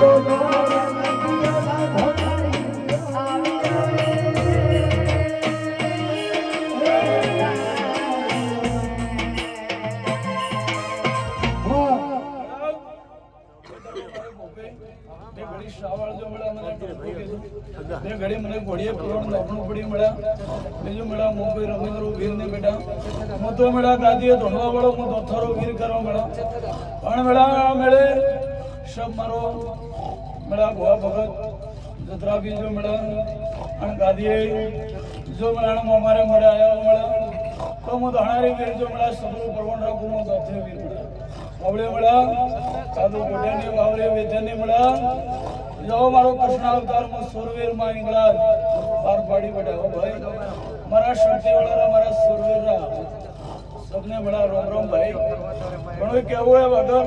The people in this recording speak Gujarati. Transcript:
ઘડી મને ઘોડીએ ફરવાનું આપણું પડી મળ્યા બીજું મળ્યા મુંબઈ રવિન્દ્ર વીર ને બેટા હું તો મળ્યા ગાદીએ ધોણવા વાળો હું દોથારો વીર કરવા મળ્યા પણ મળ્યા મેળે સબ મારો મળ્યા ગોવા ભગત જત્રા બીજો મળ્યા અને ગાદીએ જો મળ્યા અમારે મળે આવ્યા મળ્યા તો હું ધણારી વીર જો મળ્યા સદરૂ પરવણ રાખું હું દોથે વીર મળ્યા વાવડે મળ્યા સાધુ ગોઢિયાની વાવડે વેધ્યાની મળ્યા જો મારો કૃષ્ણ અવતાર માં સુરવીર માં ઇંગળાજ પાર પાડી બેઠા ભાઈ મારા શક્તિ વાળા મારા સુરવીર સબને મળ્યા રોમ રોમ ભાઈ પણ કેવું હે વગર